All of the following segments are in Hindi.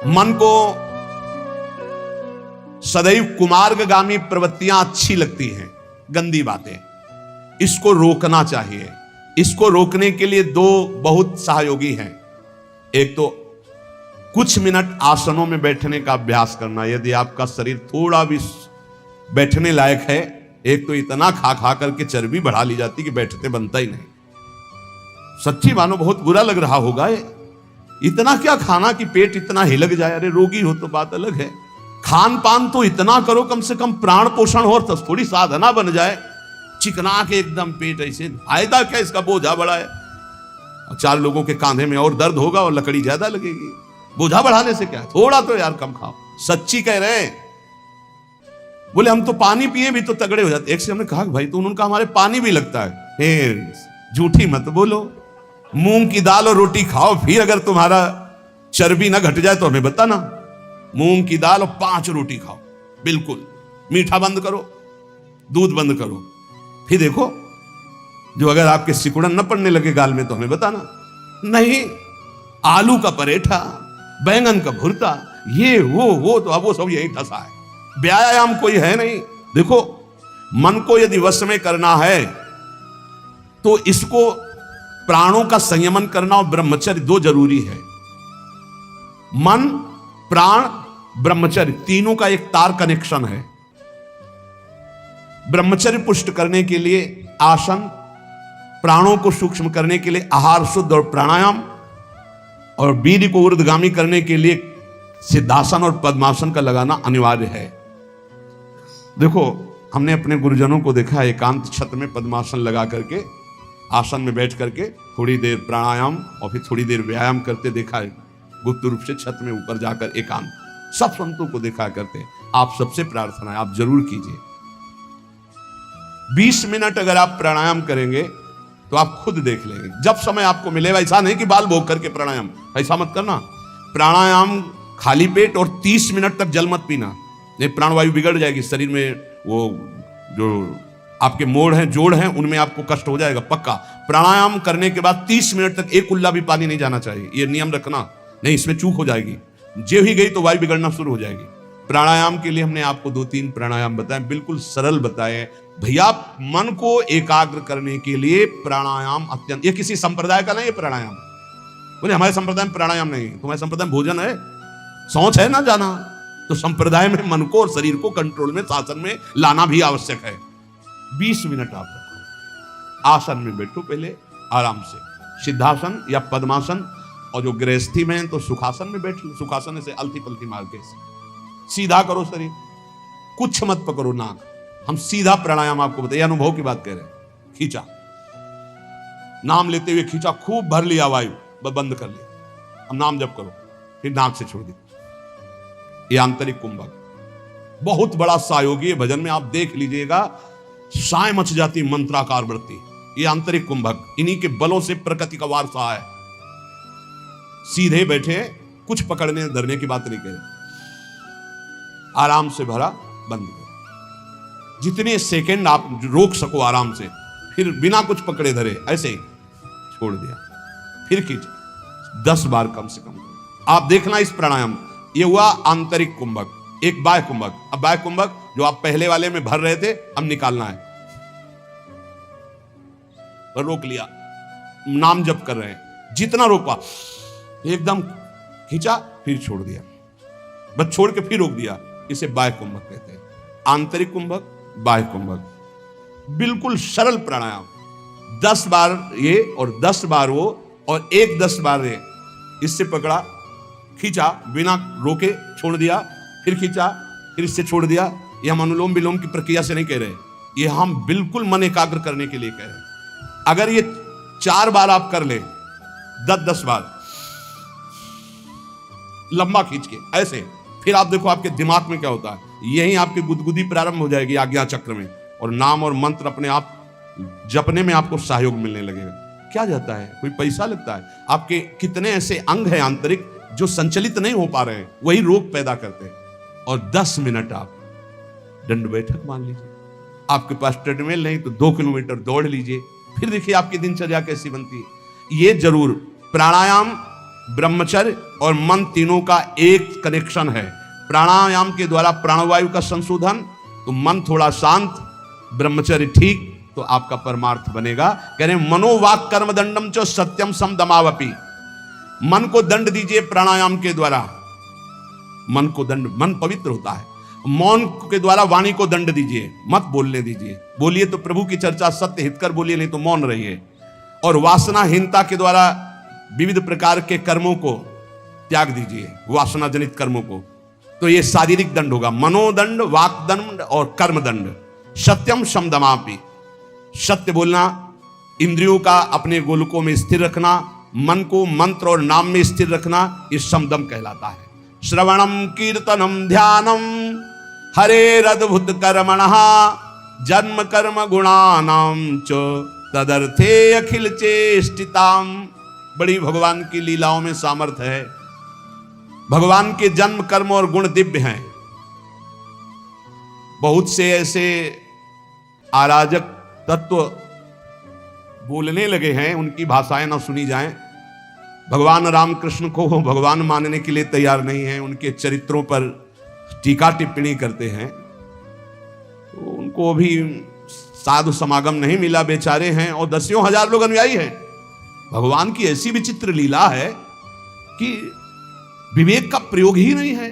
मन को सदैव कुमार्गगामी प्रवृत्तियां अच्छी लगती हैं, गंदी बातें, इसको रोकना चाहिए। इसको रोकने के लिए दो बहुत सहयोगी हैं। एक तो कुछ मिनट आसनों में बैठने का अभ्यास करना, यदि आपका शरीर थोड़ा भी बैठने लायक है। एक तो इतना खा खा करके चर्बी बढ़ा ली जाती कि बैठते बनता ही नहीं। सच्ची मानो बहुत बुरा लग रहा होगा ये, इतना क्या खाना कि पेट इतना हिलक जाए। अरे रोगी हो तो बात अलग है, खान पान तो इतना करो कम से कम प्राण पोषण हो, तो थोड़ी साधना बन जाए। चिकना के एकदम पेट ऐसे, फायदा क्या, इसका बोझा बड़ा है। 4 लोगों के कांधे में और दर्द होगा और लकड़ी ज्यादा लगेगी। बोझा बढ़ाने से क्या, थोड़ा तो यार कम खाओ। सच्ची कह रहे हैं। बोले हम तो पानी पिए भी तो तगड़े हो जाते। एक से हमने कहा भाई तो उनका हमारे पानी भी लगता है। झूठी मत बोलो, मूंग की दाल और रोटी खाओ, फिर अगर तुम्हारा चर्बी ना घट जाए तो हमें बताना। मूंग की दाल और 5 रोटी खाओ, बिल्कुल मीठा बंद करो, दूध बंद करो, फिर देखो जो अगर आपके सिकुड़न न पड़ने लगे गाल में तो हमें बताना। नहीं, आलू का परेठा, बैंगन का भुर्ता, ये वो तो अब वो सब यही ठसा है। व्यायाम कोई है नहीं। देखो मन को यदि वश में करना है तो इसको प्राणों का संयमन करना और ब्रह्मचर्य 2 जरूरी है। मन, प्राण, ब्रह्मचर्य तीनों का एक तार कनेक्शन है। ब्रह्मचर्य पुष्ट करने के लिए आसन, प्राणों को सूक्ष्म करने के लिए आहार शुद्ध और प्राणायाम, और वीर्य को ऊर्ध्वगामी करने के लिए सिद्धासन और पद्मासन का लगाना अनिवार्य है। देखो हमने अपने गुरुजनों को देखा, एकांत छत में पद्मासन लगा करके, आसन में बैठ करके थोड़ी देर प्राणायाम और फिर थोड़ी देर व्यायाम करते देखा है। गुप्त रूप से छत में ऊपर जाकर एकांत, सब संतों को देखा करते। आप सबसे प्रार्थना है आप जरूर कीजिए। 20 मिनट अगर आप प्राणायाम करेंगे तो आप खुद देख लेंगे। जब समय आपको मिलेगा, ऐसा नहीं कि बाल भोग करके प्राणायाम, ऐसा मत करना। प्राणायाम खाली पेट और 30 मिनट तक जल मत पीना, नहीं प्राणवायु बिगड़ जाएगी शरीर में। वो जो आपके मोड़ हैं, जोड़ हैं, उनमें आपको कष्ट हो जाएगा पक्का। प्राणायाम करने के बाद 30 मिनट तक एक कुल्ला भी पानी नहीं जाना चाहिए, ये नियम रखना, नहीं इसमें चूक हो जाएगी। जे ही गई तो वायु बिगड़ना शुरू हो जाएगी। प्राणायाम के लिए हमने आपको 2-3 प्राणायाम बताए, बिल्कुल सरल बताए। भैया मन को एकाग्र करने के लिए प्राणायाम अत्यंत, ये किसी संप्रदाय का नहीं है प्राणायाम। बोले हमारे संप्रदाय में प्राणायाम नहीं, तुम्हारे संप्रदाय में भोजन है, सोच है ना जाना। तो संप्रदाय में मन को और शरीर को कंट्रोल में, शासन में लाना भी आवश्यक है। 20 मिनट आप रखो, आसन में बैठो पहले आराम से, सिद्धासन या पद्मासन, और जो गृहस्थी में है तो सुखासन में बैठ लो। सुखासन से अलती पलती मार के सीधा करो शरीर, कुछ मत पकड़ो नाक। हम सीधा प्राणायाम आपको बताइए, अनुभव की बात कह रहे हैं। खींचा, नाम लेते हुए खींचा, खूब भर लिया वायु, बंद कर लिया। अब नाम जप करो, फिर नाक से छोड़ दी। ये आंतरिक कुंभक बहुत बड़ा सहयोगी है। भजन में आप देख लीजिएगा, साय मच जाती मंत्राकार वृत्ति। ये आंतरिक कुंभक, इन्हीं के बलों से प्रकृति का वारसा है। सीधे बैठे, कुछ पकड़ने धरने की बात नहीं कह रहे। आराम से भरा, बंद कर, जितने सेकंड आप रोक सको आराम से, फिर बिना कुछ पकड़े धरे ऐसे ही छोड़ दिया, फिर खींचे। 10 बार कम से कम आप देखना। इस प्राणायाम, ये हुआ आंतरिक कुंभक। एक बाह्य कुंभक। अब बाह्य कुंभक जो आप पहले वाले में भर रहे थे, अब निकालना है। और रोक लिया, नाम जप कर रहे हैं, जितना रोक पा, एकदम खींचा फिर छोड़ दिया, बस छोड़ के फिर रोक दिया। इसे बाह्य कुंभक कहते हैं। आंतरिक कुंभक, बाह्य कुंभक, बिल्कुल सरल प्राणायाम। 10 बार ये और 10 बार वो, और एक 10 बार ये। इससे पकड़ा, खींचा, बिना रोके छोड़ दिया, फिर खींचा, फिर इससे छोड़ दिया। ये हम अनुलोम विलोम की प्रक्रिया से नहीं कह रहे, ये हम बिल्कुल मन एकाग्र करने के लिए कह रहे हैं। अगर ये 4 बार आप कर ले, 10-10 बार लंबा खींच के ऐसे, फिर आप देखो आपके दिमाग में क्या होता है। यही आपकी गुदगुदी प्रारंभ हो जाएगी आज्ञा चक्र में, और नाम और मंत्र अपने आप जपने में आपको सहयोग मिलने लगेगा। क्या जाता है, कोई पैसा लगता है? आपके कितने ऐसे अंग हैं आंतरिक जो संचलित नहीं हो पा रहे हैं, वही रोग पैदा करते हैं। और 10 मिनट आप दंड बैठक मान लीजिए। आपके पास ट्रेडमिल नहीं तो 2 किलोमीटर दौड़ लीजिए, फिर देखिए आपकी दिनचर्या कैसी बनती है। ये जरूर प्राणायाम ब्रह्मचर्य और मन तीनों का एक कनेक्शन है। प्राणायाम के द्वारा प्राणवायु का संशोधन, तो मन थोड़ा शांत, ब्रह्मचर्य ठीक, तो आपका परमार्थ बनेगा। कह रहे मनोवाक कर्म दंडम च सत्यम सम दमावपी। मन को दंड दीजिए प्राणायाम के द्वारा, मन को दंड, मन पवित्र होता है। मौन के द्वारा वाणी को दंड दीजिए, मत बोलने दीजिए, बोलिए तो प्रभु की चर्चा सत्य हितकर बोलिए, नहीं तो मौन रहिए। और वासनाहीनता के द्वारा विविध प्रकार के कर्मों को त्याग दीजिए, वासना जनित कर्मों को। तो ये शारीरिक दंड होगा, मनोदंड, वाक दंड और कर्म दंड। सत्यम शमदमापि, सत्य बोलना, इंद्रियों का अपने गोलकों में स्थिर रखना, मन को मंत्र और नाम में स्थिर रखना, ये समदम कहलाता है। श्रवणम कीर्तनम ध्यानम हरेरद्भुत कर्मणः जन्म कर्म गुणानाम च तदर्थे अखिल चेष्टिताम। बड़ी भगवान की लीलाओं में सामर्थ्य है। भगवान के जन्म कर्म और गुण दिव्य हैं। बहुत से ऐसे अराजक तत्व बोलने लगे हैं, उनकी भाषाएं ना सुनी जाएं। भगवान रामकृष्ण को भगवान मानने के लिए तैयार नहीं है, उनके चरित्रों पर टीका टिप्पणी करते हैं। तो उनको भी साधु समागम नहीं मिला, बेचारे हैं, और दसियों हजार लोग अनुयायी हैं। भगवान की ऐसी विचित्र लीला है कि विवेक का प्रयोग ही नहीं है।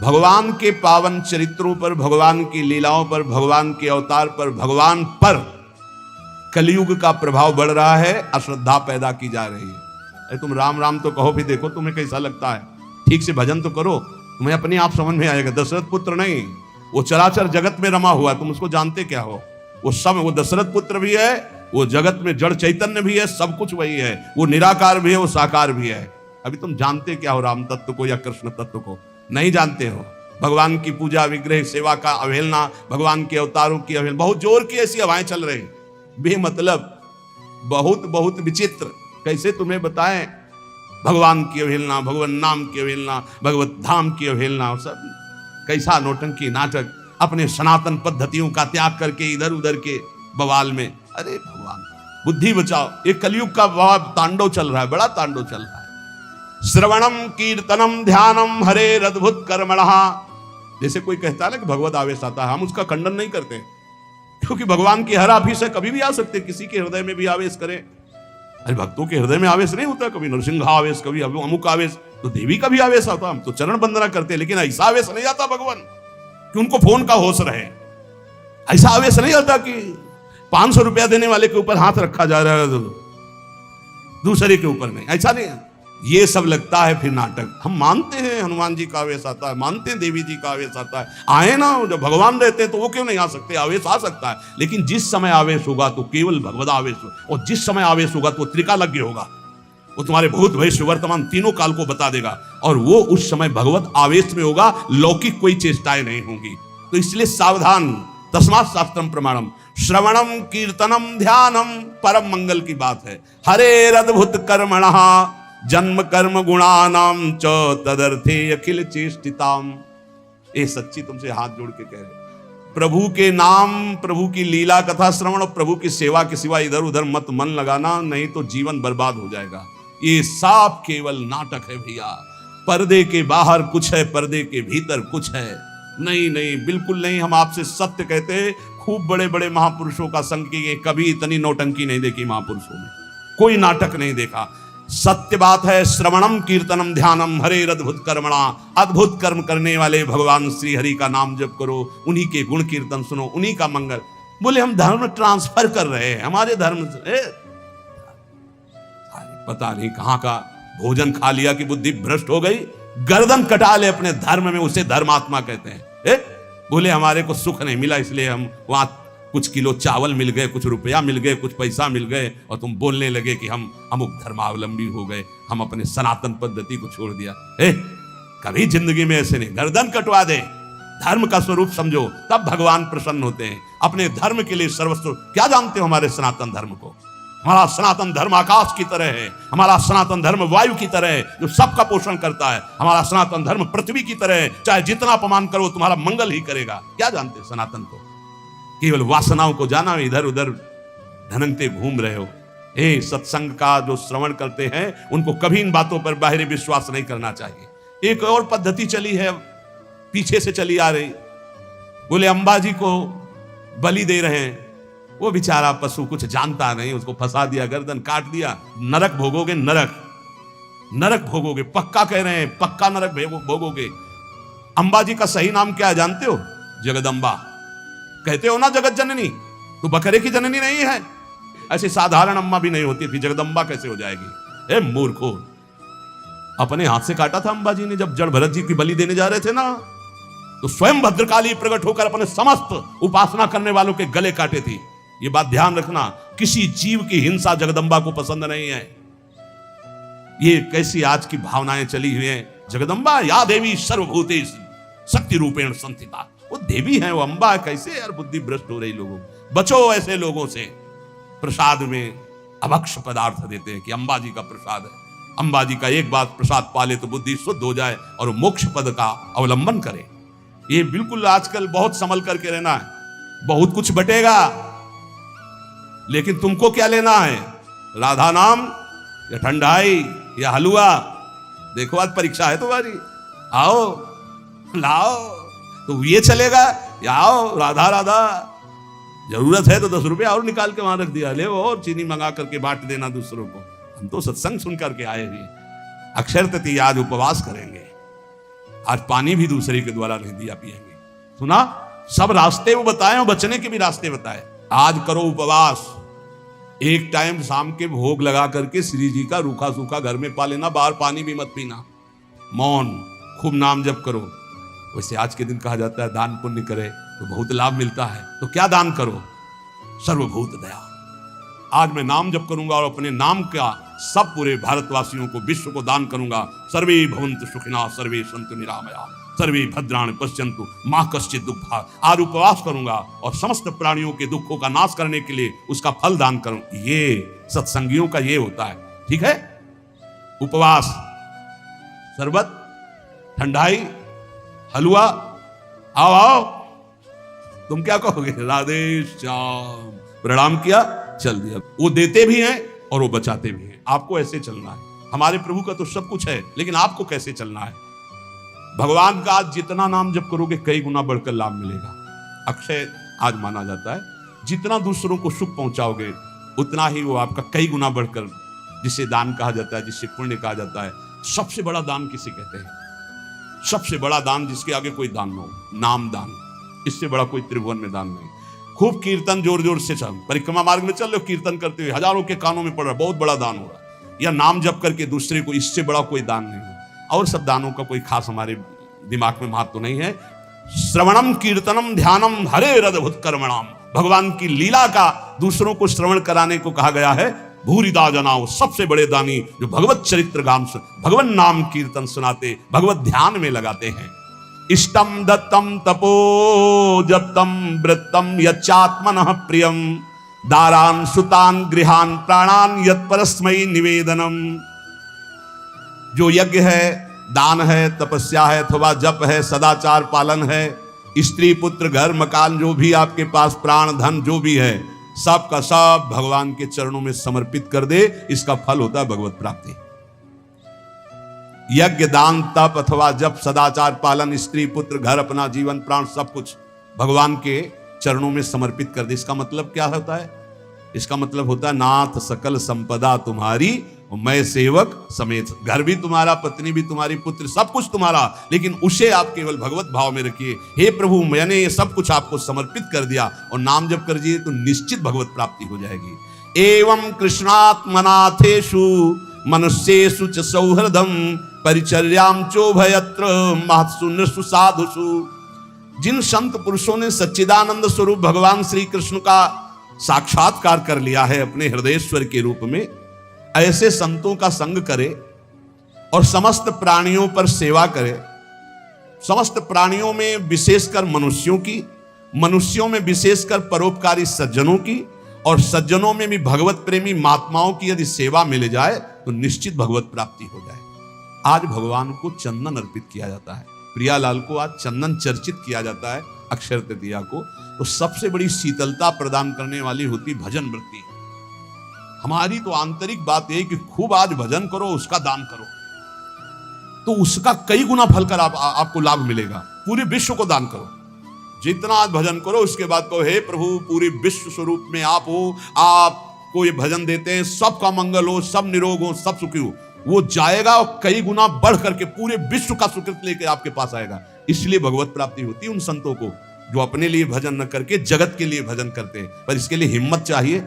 भगवान के पावन चरित्रों पर, भगवान की लीलाओं पर, भगवान के अवतार पर, भगवान पर कलयुग का प्रभाव बढ़ रहा है, अश्रद्धा पैदा की जा रही है। अरे तुम राम राम तो कहो भी, देखो तुम्हें कैसा लगता है, ठीक से भजन तो करो, तुम्हें अपने आप समझ में आएगा। दशरथ पुत्र नहीं, वो चराचर जगत में रमा हुआ, तुम उसको जानते क्या हो? वो सब, वो दशरथ पुत्र भी है, वो जगत में जड़ चैतन्य भी है, सब कुछ वही है। वो निराकार भी है, वो साकार भी है। अभी तुम जानते क्या हो राम तत्व को या कृष्ण तत्व को? नहीं जानते हो। भगवान की पूजा, विग्रह सेवा का अवहेलना, भगवान के अवतारों की अवहेलना, बहुत जोर की ऐसी हवाएं चल रही, बेमतलब, बहुत बहुत विचित्र। कैसे तुम्हें बताएं? भगवान की अवहेलना, भगवान नाम की अवहेलना, भगवत धाम की अवहेलना, सब कैसा नौटंकी नाटक, अपने सनातन पद्धतियों का त्याग करके इधर उधर के बवाल में। अरे भगवान बुद्धि बचाओ, ये कलयुग का बड़ा तांडव चल रहा है, बड़ा तांडव चल रहा है। श्रवणम कीर्तनम ध्यानम हरेरद्भुत कर्मणः। जैसे कोई कहता है ना कि भगवत आवेश आता है, हम उसका खंडन नहीं करते, क्योंकि भगवान की हर आफिस है, कभी भी आ सकते, किसी के हृदय में भी आवेश करें। अरे भक्तों के हृदय में आवेश नहीं होता, कभी नरसिंह आवेश, कभी अमुक आवेश, तो देवी का भी आवेश आता। हम तो चरण वंदना करते, लेकिन ऐसा आवेश नहीं आता भगवान कि उनको फोन का होश रहे। ऐसा आवेश नहीं आता कि 500 रुपया देने वाले के ऊपर हाथ रखा जा रहा है, दूसरे के ऊपर नहीं, ऐसा नहीं है। ये सब लगता है फिर नाटक। हम मानते हैं हनुमान जी का आवेश आता है, मानते हैं देवी जी का आवेश आता है, आए ना, जब भगवान रहते हैं तो वो क्यों नहीं आ सकते? आवेश आ सकता है, लेकिन जिस समय आवेश होगा तो केवल भगवत आवेश हो, और जिस समय आवेश होगा तो त्रिकालज्ञ होगा, वो तुम्हारे भूत भविष्य वर्तमान तीनों काल को बता देगा, और वो उस समय भगवत आवेश में होगा, लौकिक कोई चेष्टाएं नहीं होंगी। तो इसलिए सावधान, तस्मात् शास्त्रम प्रमाणम, श्रवणम कीर्तनम ध्यानम, परम मंगल की बात है। हरेरद्भुत कर्मणः जन्म कर्म गुणानाम च तदर्थे अखिल चेष्टिताम। ये सच्ची तुमसे हाथ जोड़ के कह रहे, प्रभु के नाम, प्रभु की लीला कथा श्रवण और प्रभु की सेवा के सिवा इधर उधर मत मन लगाना, नहीं तो जीवन बर्बाद हो जाएगा। ये सब केवल नाटक है भैया। पर्दे के बाहर कुछ है, पर्दे के भीतर कुछ है। नहीं नहीं, बिल्कुल नहीं। हम आपसे सत्य कहते हैं, खूब बड़े बड़े महापुरुषों का संग किए, कभी इतनी नौटंकी नहीं देखी महापुरुषों में, कोई नाटक नहीं देखा। सत्य बात है। श्रवणम कीर्तनम ध्यानम हरेरद्भुत कर्मणा, अद्भुत कर्म करने वाले भगवान श्री हरि का नाम जप करो, उन्हीं के गुण कीर्तन सुनो, उन्हीं का मंगल। बोले हम धर्म ट्रांसफर कर रहे हैं, हमारे धर्म से पता नहीं कहां का भोजन खा लिया कि बुद्धि भ्रष्ट हो गई, गर्दन कटा ले अपने धर्म में, उसे धर्मात्मा कहते हैं। बोले हमारे को सुख नहीं मिला, इसलिए हम वहां कुछ किलो चावल मिल गए, कुछ रुपया मिल गए, कुछ पैसा मिल गए, और तुम बोलने लगे कि हम अमुक धर्मावलंबी हो गए, हम अपने सनातन पद्धति को छोड़ दिया। कभी जिंदगी में ऐसे नहीं, गर्दन कटवा दे, धर्म का स्वरूप समझो, तब भगवान प्रसन्न होते हैं। अपने धर्म के लिए सर्वस्व। क्या जानते हो हमारे सनातन धर्म को? हमारा सनातन धर्म आकाश की तरह है, हमारा सनातन धर्म वायु की तरह है जो सबका पोषण करता है, हमारा सनातन धर्म पृथ्वी की तरह है, चाहे जितना अपमान करो तुम्हारा मंगल ही करेगा। क्या जानते सनातन को? केवल वासनाओं को जाना, इधर उधर धनंगते घूम रहे हो। सत्संग का जो श्रवण करते हैं उनको कभी इन बातों पर बाहरी विश्वास नहीं करना चाहिए। एक और पद्धति चली है, पीछे से चली आ रही। बोले अंबाजी को बलि दे रहे हैं, वो बेचारा पशु कुछ जानता नहीं, उसको फंसा दिया, गर्दन काट दिया, नरक भोगोगे, नरक भोगोगे, पक्का कह रहे हैं, पक्का नरक भोगोगे। अंबाजी का सही नाम क्या है जानते हो? जगदम्बा। कहते हो ना जगत जननी, तो बकरे की जननी नहीं है। ऐसी साधारण अम्मा भी नहीं होती थी, जगदम्बा कैसे हो जाएगी? ए मूर्खो, अपने हाथ से काटा था अंबाजी ने जब जड़ भरत जी की बलि देने जा रहे थे ना, तो स्वयं भद्रकाली प्रकट होकर अपने समस्त उपासना करने वालों के गले काटे थी। ये बात ध्यान रखना, किसी जीव की हिंसा जगदम्बा को पसंद नहीं है। ये कैसी आज की भावनाएं चली हुई हैं। जगदम्बा या देवी सर्वभूतेषु शक्ति रूपेण संस्थिता, वो देवी है, वो अम्बा। कैसे यार बुद्धि भ्रष्ट हो रही लोगों। बचो ऐसे लोगों से। प्रसाद में अभक्ष पदार्थ देते हैं कि अंबाजी का प्रसाद है। अंबाजी का एक बात प्रसाद पाले तो बुद्धि शुद्ध हो जाए और मोक्ष पद का अवलंबन करे। ये बिल्कुल आजकल बहुत संभल करके रहना है। बहुत कुछ बटेगा, लेकिन तुमको क्या लेना है? राधा नाम या ठंडाई या हलवा? देखो आज परीक्षा है तुम्हारी, आओ लाओ, तो ये चलेगा या आओ राधा राधा। जरूरत है तो 10 रुपये और निकाल के वहां रख दिया, ले वो और चीनी मंगा करके बांट देना दूसरों को। हम तो सत्संग सुन करके आए हुए। अक्षर तृतीया आज उपवास करेंगे, आज पानी भी दूसरे के द्वारा नहीं दिया पिएंगे। सुना, सब रास्ते वो बताए और बचने के भी रास्ते बताए। आज करो उपवास, एक टाइम शाम के भोग लगा करके श्री जी का रूखा सूखा घर में पा लेना, बाहर पानी भी मत पीना, मौन, खूब नाम जप करो। वैसे आज के दिन कहा जाता है दान पुण्य करे तो बहुत लाभ मिलता है। तो क्या दान करो? सर्वभूत दया। आज मैं नाम जप करूंगा और अपने नाम का सब पूरे भारतवासियों को, विश्व को दान करूंगा। सर्वे भवन्तु सुखिनः, सर्वे सन्तु निरामया, सर्वे भद्राणि पश्यन्तु मा कश्चित् दुःखात्। आज उपवास करूंगा और समस्त प्राणियों के दुखों का नाश करने के लिए उसका फल दान करूं। ये सत्संगियों का ये होता है, ठीक है? उपवास, शरबत, ठंडाई, हलवा, आओ आओ। तुम क्या कहोगे? राधे श्याम, प्रणाम किया, चल दिया। वो देते भी हैं और वो बचाते भी हैं। आपको ऐसे चलना है। हमारे प्रभु का तो सब कुछ है, लेकिन आपको कैसे चलना है? भगवान का आज जितना नाम जप करोगे कई गुना बढ़कर लाभ मिलेगा। अक्षय आज माना जाता है, जितना दूसरों को सुख पहुंचाओगे उतना ही वो आपका कई गुना बढ़कर, जिसे दान कहा जाता है, जिसे पुण्य कहा जाता है। सबसे बड़ा दान किसे कहते हैं? सबसे बड़ा दान जिसके आगे कोई दान न हो, नाम दान। इससे बड़ा कोई त्रिभुवन में दान नहीं। खूब कीर्तन जोर जोर से चल, परिक्रमा मार्ग में चल रहे हो, कीर्तन करते हुए हजारों के कानों में पड़ रहा, बहुत बड़ा दान हो रहा है। या नाम जप करके दूसरे को, इससे बड़ा कोई दान नहीं हो। और सब दानों का कोई खास हमारे दिमाग में महत्व तो नहीं है। श्रवणम कीर्तनम ध्यानम हरे रदभुत कर्मणाम। भगवान की लीला का दूसरों को श्रवण कराने को कहा गया है। भूरिदा जनाओ, सबसे बड़े दानी जो भगवत चरित्र गान, भगवान नाम कीर्तन सुनाते, भगवत ध्यान में लगाते हैं। इष्टम दत्तम तपो जप्तम वृत्तम यच्चात्मनः प्रियम दारान सुतान गृहान प्राणान यत्परस्मै निवेदनम। जो यज्ञ है, दान है, तपस्या है, अथवा जप है, सदाचार पालन है, स्त्री पुत्र घर मकान जो भी आपके पास, प्राण धन जो भी है, सब का सब भगवान के चरणों में समर्पित कर दे। इसका फल होता है भगवत प्राप्ति। यज्ञ, दान, तप अथवा जप, सदाचार पालन, स्त्री पुत्र घर, अपना जीवन प्राण सब कुछ भगवान के चरणों में समर्पित कर दे। इसका मतलब क्या होता है? इसका मतलब होता है नाथ सकल संपदा तुम्हारी और मैं सेवक समेत। घर भी तुम्हारा, पत्नी भी तुम्हारी, पुत्र सब कुछ तुम्हारा, लेकिन उसे आप केवल भगवत भाव में रखिए। हे प्रभु, मैंने ये सब कुछ आपको समर्पित कर दिया और नाम जप कर दिए तो निश्चित भगवत प्राप्ति हो जाएगी। एवं कृष्णात्मनाथेषु मनुष्येषु च सौहृदम परिचर्याम चोभयत्र महत्सु नृषु साधुषु। जिन संत पुरुषों ने सच्चिदानंद स्वरूप भगवान श्री कृष्ण का साक्षात्कार कर लिया है अपने हृदयेश्वर के रूप में, ऐसे संतों का संग करे और समस्त प्राणियों पर सेवा करे। समस्त प्राणियों में विशेषकर मनुष्यों की, मनुष्यों में विशेषकर परोपकारी सज्जनों की, और सज्जनों में भी भगवत प्रेमी महात्माओं की यदि सेवा मिल जाए तो निश्चित भगवत प्राप्ति हो जाए। आज भगवान को चंदन अर्पित किया जाता है। प्रियालाल को आज चंदन चर्चित किया जाता है अक्षय तृतीया को। तो सबसे बड़ी शीतलता प्रदान करने वाली होती भजन वृत्ति। हमारी तो आंतरिक बात है कि खूब आज भजन करो, उसका दान करो, तो उसका कई गुना फल कर आपको लाभ मिलेगा। पूरे विश्व को दान करो, जितना आज भजन करो, उसके बाद कहो हे प्रभु पूरे विश्व स्वरूप में आप हो, आपको ये भजन देते हैं, सबका मंगल हो, सब निरोग हो, सब सुखी हो। वो जाएगा और कई गुना बढ़ करके पूरे विश्व का सुकृत लेकर आपके पास आएगा। इसलिए भगवत प्राप्ति होती है उन संतों को जो अपने लिए भजन न करके जगत के लिए भजन करते हैं। पर इसके लिए हिम्मत चाहिए।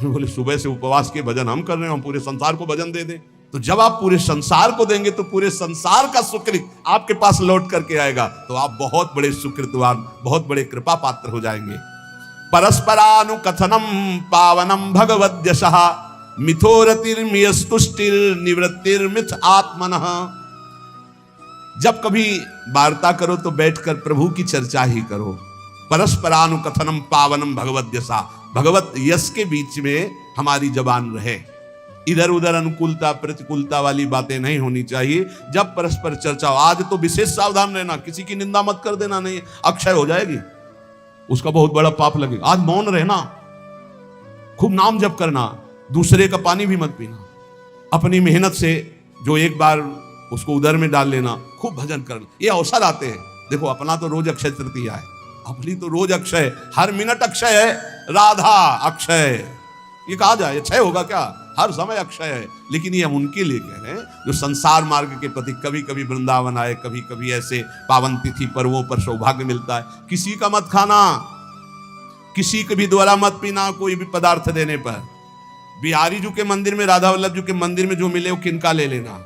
बोले सुबह से उपवास के भजन हम कर रहे हैं, हम पूरे संसार को भजन दे दें। तो जब आप पूरे संसार को देंगे तो पूरे संसार का सुकृत आपके पास लौट करके आएगा, तो आप बहुत बड़े सुकृतवान, बहुत बड़े कृपा पात्र हो जाएंगे। परस्परानुकथनम पावनम भगवद्यशः मिथोरतिर्मियस्तुष्टिर निवृत्तिर्मिथ आत्मनः। जब कभी वार्ता करो तो बैठकर प्रभु की चर्चा ही करो। परस्परानुकथनम पावनम भगवद्यशः, भगवत यश के बीच में हमारी जबान रहे। इधर उधर अनुकूलता प्रतिकूलता वाली बातें नहीं होनी चाहिए। जब परस्पर चर्चा हो, आज तो विशेष सावधान रहना, किसी की निंदा मत कर देना, नहीं अक्षय हो जाएगी, उसका बहुत बड़ा पाप लगेगा। आज मौन रहना, खूब नाम जप करना, दूसरे का पानी भी मत पीना, अपनी मेहनत से जो एक बार उसको उदर में डाल लेना, खूब भजन करना, ये अवसर आते हैं। देखो अपना तो रोज अक्षय तृतीया है, अपनी तो रोज अक्षय, हर मिनट अक्षय है। राधा अक्षय, ये कहा जाए क्षय होगा क्या? हर समय अक्षय है। लेकिन ये हम उनके लिए कह रहे हैं जो संसार मार्ग के प्रति कभी कभी वृंदावन आए, कभी कभी ऐसे पावन तिथि पर्वों पर सौभाग्य मिलता है। किसी का मत खाना, किसी के भी द्वारा मत पीना, कोई भी पदार्थ देने पर। बिहारी जी के मंदिर में, राधा वल्लभ जी के मंदिर में जो मिले वो किनका ले लेना,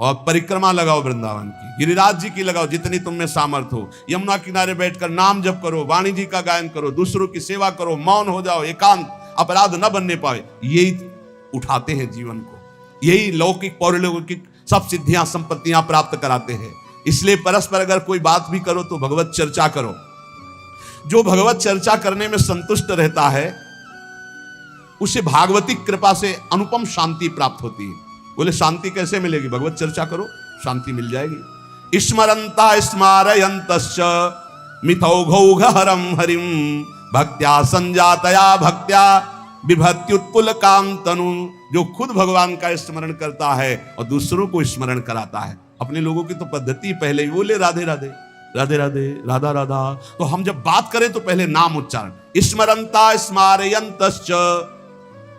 और परिक्रमा लगाओ वृंदावन की, गिरिराज जी की लगाओ, जितनी तुम में सामर्थ्य हो। यमुना किनारे बैठकर नाम जप करो, वाणी जी का गायन करो, दूसरों की सेवा करो, मौन हो जाओ, एकांत, अपराध न बनने पाए। यही उठाते हैं जीवन को, यही लौकिक पौरलौकिक सब सिद्धियां संपत्तियां प्राप्त कराते हैं। इसलिए परस्पर अगर कोई बात भी करो तो भगवत चर्चा करो। जो भगवत चर्चा करने में संतुष्ट रहता है उसे भागवती कृपा से अनुपम शांति प्राप्त होती है। बोले शांति कैसे मिलेगी? भगवत चर्चा करो, शांति मिल जाएगी। स्मरंता स्मारयन्तश्च मिथौघौघहरं हरिं भक्त्या संजातया भक्त्या विभत्युत्पुल काम तनु। जो खुद भगवान का स्मरण करता है और दूसरों को स्मरण कराता है। अपने लोगों की तो पद्धति पहले ही बोले राधे राधे राधे राधे राधा राधा, तो हम जब बात करें तो पहले नाम उच्चारण। स्मरंता स्मारयन्तश्च,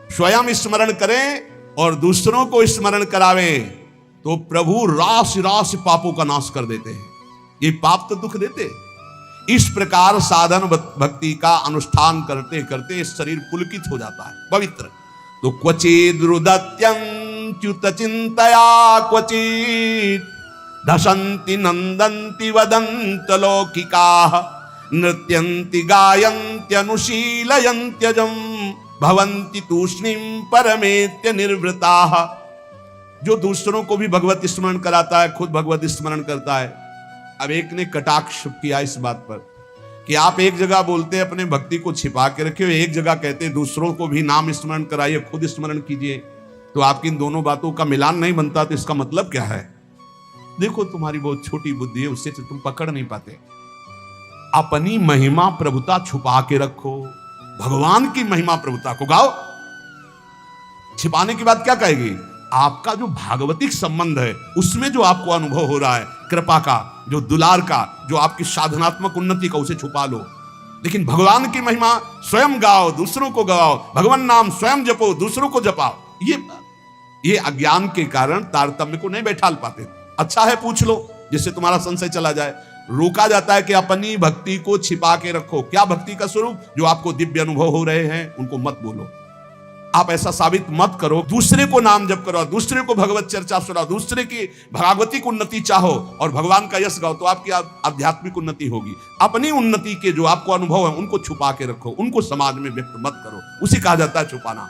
स्वयं स्मरण करें और दूसरों को स्मरण करावें, तो प्रभु राशि राशि पापों का नाश कर देते हैं। ये पाप तो दुख देते। इस प्रकार साधन भक्ति का अनुष्ठान करते करते शरीर पुलकित हो जाता है, पवित्र। तो क्वचिद रुदत्यंच्युत चिंतया क्वचित दशंति नंदंति वदंत लौकिकाः नृत्यंति गायन्ति अनुशीलयन्त्यजं भवन्ति तूष्णीं परमेत्य निर्वृताः। जो दूसरों को भी भगवत स्मरण कराता है, खुद भगवत स्मरण करता है। अब एक ने कटाक्ष किया इस बात पर कि आप एक जगह बोलते हैं अपने भक्ति को छिपा के रखे हो, एक जगह कहते हैं दूसरों को भी नाम स्मरण कराइए, खुद स्मरण कीजिए। तो आपकी इन दोनों बातों का मिलान नहीं बनता, तो इसका मतलब क्या है? देखो तुम्हारी बहुत छोटी बुद्धि है, उससे तुम पकड़ नहीं पाते। अपनी महिमा प्रभुता छुपा के रखो, भगवान की महिमा प्रभुता को गाओ। छिपाने की बात क्या कहेगी? आपका जो भागवतिक संबंध है उसमें जो आपको अनुभव हो रहा है कृपा का, जो दुलार का, जो आपकी साधनात्मक उन्नति का, उसे छुपा लो। लेकिन भगवान की महिमा स्वयं गाओ, दूसरों को गवाओ, भगवान नाम स्वयं जपो, दूसरों को जपाओ। ये अज्ञान के कारण तारतम्य को नहीं बैठाल पाते। अच्छा है पूछ लो, जिससे तुम्हारा संशय चला जाए। रोका जाता है कि अपनी भक्ति को छिपा के रखो। क्या भक्ति का स्वरूप? जो आपको दिव्य अनुभव हो रहे हैं उनको मत बोलो। आप ऐसा साबित मत करो। दूसरे को नाम जप करो, दूसरे को भगवत चर्चा सुनाओ, दूसरे की भागवतिक उन्नति चाहो और भगवान का यश गाओ, तो आपकी आध्यात्मिक उन्नति होगी। अपनी उन्नति के जो आपको अनुभव है उनको छुपा के रखो, उनको समाज में व्यक्त मत करो। उसे कहा जाता है छुपाना।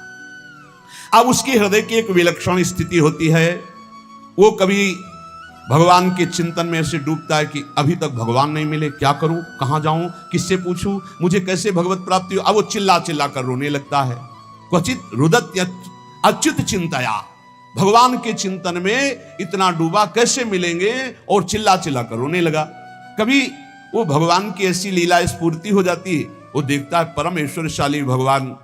अब उसके हृदय की एक विलक्षण स्थिति होती है, वो कभी भगवान के चिंतन में ऐसे डूबता है कि अभी तक भगवान नहीं मिले, क्या करूं, कहां जाऊं, किससे पूछूं, मुझे कैसे भगवत प्राप्ति हो। अब वो चिल्ला चिल्ला कर रोने लगता है। क्वचित रुदत्य अच्युत चिंतया, भगवान के चिंतन में इतना डूबा, कैसे मिलेंगे, और चिल्ला चिल्ला कर रोने लगा। कभी वो भगवान की ऐसी लीला स्फूर्ति हो जाती है, वो देखता है परम ऐश्वर्यशाली भगवान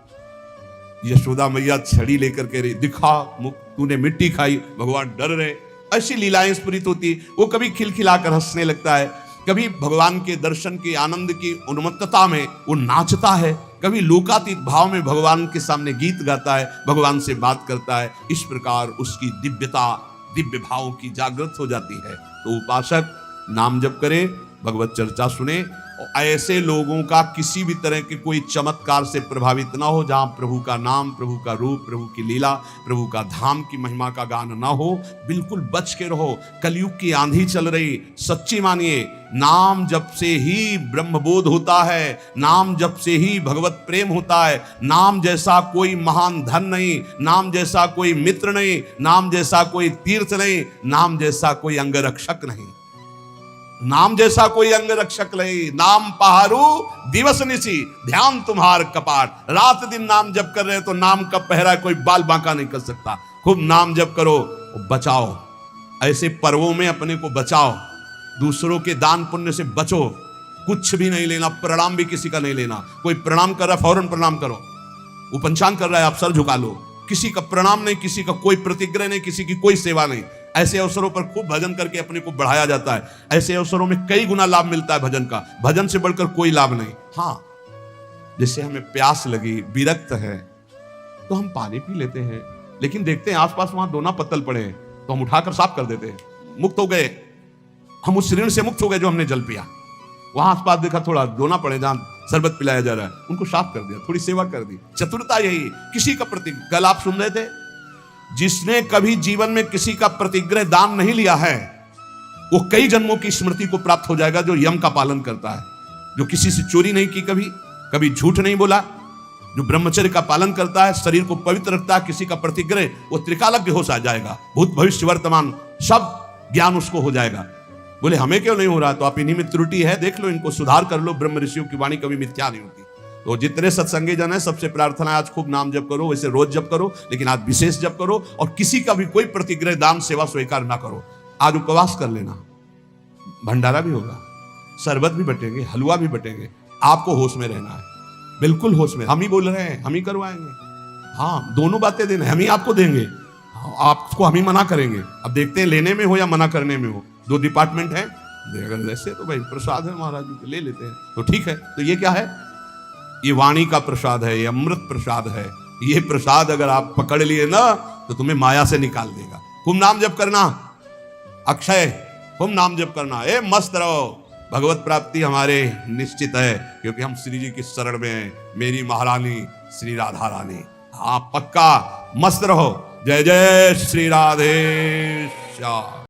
यशोदा मैया छड़ी लेकर के रही, दिखा मुख, तूने मिट्टी खाई, भगवान डर रहे। ऐसी लीलाएं स्फुरित होती। वो कभी खिलखिलाकर हंसने लगता है, कभी भगवान के दर्शन के आनंद की उन्मत्तता में वो नाचता है, कभी लोकातीत भाव में भगवान के सामने गीत गाता है, भगवान से बात करता है। इस प्रकार उसकी दिव्यता, दिव्य भाव की जागृत हो जाती है। तो उपासक नाम जप करे, भगवत चर्चा सुने, और ऐसे लोगों का किसी भी तरह के कोई चमत्कार से प्रभावित ना हो, जहां प्रभु का नाम, प्रभु का रूप, प्रभु की लीला, प्रभु का धाम की महिमा का गान ना हो। बिल्कुल बच के रहो। कलयुग की आंधी चल रही, सच्ची मानिए, नाम जप से ही ब्रह्मबोध होता है, नाम जप से ही भगवत प्रेम होता है। नाम जैसा कोई महान धन नहीं, नाम जैसा कोई मित्र नहीं, नाम जैसा कोई तीर्थ नहीं, नाम जैसा कोई अंगरक्षक नहीं, नाम जैसा कोई अंग रक्षक नहीं। नाम पहारू दिवस निसी, ध्यान तुम्हार कपाट। रात दिन नाम जप कर रहे तो नाम का पहरा कोई बाल बांका नहीं कर सकता। खूब नाम जप करो, बचाओ, ऐसे पर्वों में अपने को बचाओ, दूसरों के दान पुण्य से बचो। कुछ भी नहीं लेना, प्रणाम भी किसी का नहीं लेना। कोई प्रणाम कर रहा है फौरन प्रणाम करो, वो पंचांग कर रहा है आप सर झुका लो। किसी का प्रणाम नहीं, किसी का कोई प्रतिग्रह नहीं, किसी की कोई सेवा नहीं। ऐसे अवसरों पर खूब भजन करके अपने को बढ़ाया जाता है। ऐसे अवसरों में कई गुना लाभ मिलता है भजन का, भजन से बढ़कर कोई लाभ नहीं। हाँ, जैसे हमें प्यास लगी, विरक्त है, तो हम पानी पी लेते हैं, लेकिन देखते हैं आसपास वहां दोना पत्तल पड़े हैं तो हम उठाकर साफ कर देते हैं, मुक्त हो गए। हम उस ऋण से मुक्त हो गए जो हमने जल पिया। वहां आसपास देखा थोड़ा दोना पड़े जहां शरबत पिलाया जा रहा है, उनको साफ कर दिया, थोड़ी सेवा कर दी। चतुरता यही। किसी का प्रति, कल आप सुन रहे थे, जिसने कभी जीवन में किसी का प्रतिग्रह दान नहीं लिया है, वो कई जन्मों की स्मृति को प्राप्त हो जाएगा, जो यम का पालन करता है, जो किसी से चोरी नहीं की, कभी झूठ नहीं बोला, जो ब्रह्मचर्य का पालन करता है, शरीर को पवित्र रखता है। किसी का प्रतिग्रह, वो त्रिकालज्ञ हो जाएगा, भूत भविष्य वर्तमान सब ज्ञान उसको हो जाएगा। बोले हमें क्यों नहीं हो रहा? तो आप इन्हीं में त्रुटि है, देख लो, इनको सुधार कर लो। ब्रह्म ऋषियों की वाणी कभी मिथ्या नहीं होती। तो जितने सत्संगी जन है, सबसे प्रार्थना है आज खूब नाम जप करो, वैसे रोज जप करो, लेकिन आज विशेष जप करो, और किसी का भी कोई प्रतिग्रह दान सेवा स्वीकार ना करो। आज उपवास कर लेना, भंडारा भी होगा, शरबत भी बटेंगे, हलवा भी बटेंगे। आपको होश में रहना है, बिल्कुल होश में। हम ही बोल रहे हैं, हम ही करवाएंगे। हाँ, दोनों बातें देना, हम ही आपको देंगे, आपको हम ही मना करेंगे। अब देखते हैं लेने में हो या मना करने में हो, दो डिपार्टमेंट है। अगर वैसे तो भाई प्रसाद है महाराज जी के, ले लेते हैं तो ठीक है। तो ये क्या है? ये वाणी का प्रसाद है, ये अमृत प्रसाद है। ये प्रसाद अगर आप पकड़ लिए ना, तो तुम्हें माया से निकाल देगा। खूब नाम जप करना, अक्षय, खूब नाम जप करना। ए मस्त रहो, भगवत प्राप्ति हमारे निश्चित है, क्योंकि हम श्री जी की शरण में हैं, मेरी महारानी श्री राधा रानी। हाँ, पक्का मस्त रहो। जय जय श्री राधे श्याम।